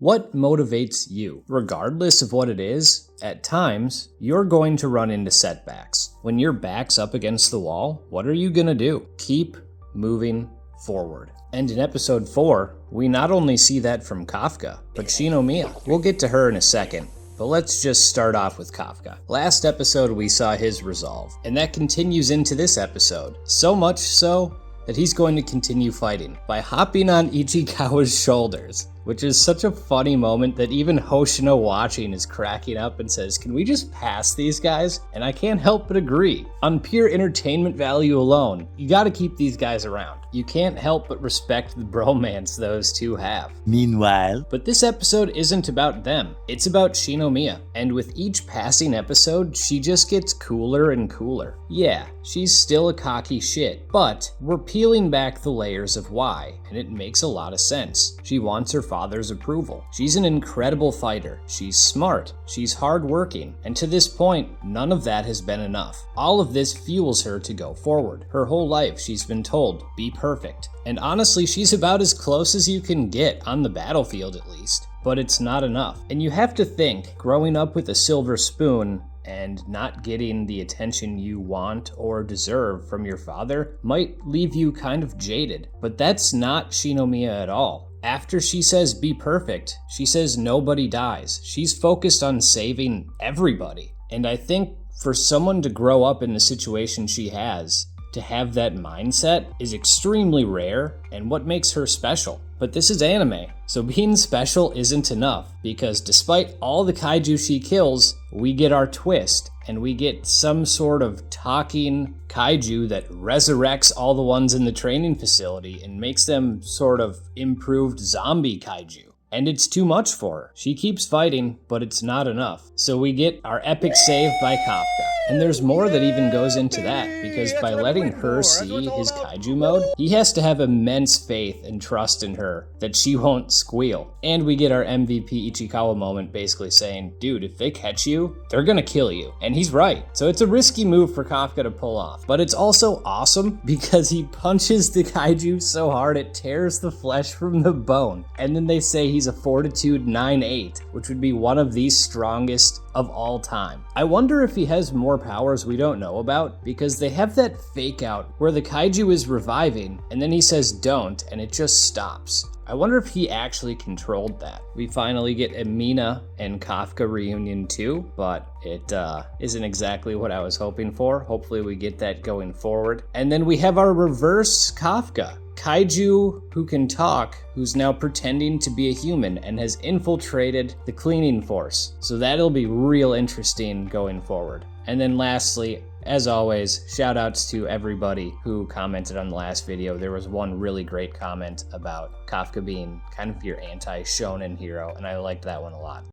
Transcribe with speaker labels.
Speaker 1: What motivates you? Regardless of what it is, at times, you're going to run into setbacks. When your back's up against the wall, what are you gonna do? Keep moving forward. And in episode 4, we not only see that from Kafka, but Shinomiya. We'll get to her in a second, but let's just start off with Kafka. Last episode we saw his resolve, and that continues into this episode. So much so that he's going to continue fighting by hopping on Ichikawa's shoulders, which is such a funny moment that even Hoshino watching is cracking up and says, "Can we just pass these guys?" And I can't help but agree. On pure entertainment value alone, you gotta keep these guys around. You can't help but respect the bromance those two have.
Speaker 2: Meanwhile,
Speaker 1: But this episode isn't about them, it's about Shinomiya. And with each passing episode, she just gets cooler and cooler. Yeah, she's still a cocky shit, but we're peeling back the layers of why, and it makes a lot of sense. She wants her father's approval. She's an incredible fighter. She's smart. She's hardworking. And to this point, none of that has been enough. All of this fuels her to go forward. Her whole life, she's been told, be perfect. And honestly, she's about as close as you can get on the battlefield at least. But it's not enough. And you have to think, growing up with a silver spoon and not getting the attention you want or deserve from your father might leave you kind of jaded. But that's not Shinomiya at all. After she says be perfect, she says nobody dies. She's focused on saving everybody. And I think for someone to grow up in the situation she has, to have that mindset is extremely rare and what makes her special. But this is anime, so being special isn't enough, because despite all the kaiju she kills, we get our twist, and we get some sort of talking kaiju that resurrects all the ones in the training facility and makes them sort of improved zombie kaiju. And it's too much for her. She keeps fighting, but it's not enough. So we get our epic save by Kafka. And there's more that even goes into that, because by letting her see his kaiju mode, he has to have immense faith and trust in her that she won't squeal. And we get our MVP Ichikawa moment basically saying, dude, if they catch you, they're gonna kill you. And he's right. So it's a risky move for Kafka to pull off. But it's also awesome because he punches the kaiju so hard it tears the flesh from the bone. And then they say he's a Fortitude 9-8, which would be one of the strongest of all time. I wonder if he has more powers we don't know about, because they have that fake out where the kaiju is reviving and then he says don't and it just stops. I wonder if he actually controlled that. We finally get a Mina and Kafka reunion too, but it isn't exactly what I was hoping for. Hopefully we get that going forward. And then we have our reverse Kafka. Kaiju who can talk, who's now pretending to be a human and has infiltrated the cleaning force. So that'll be real interesting going forward. And then lastly, as always, shout outs to everybody who commented on the last video. There was one really great comment about Kafka being kind of your anti-shonen hero, and I liked that one a lot.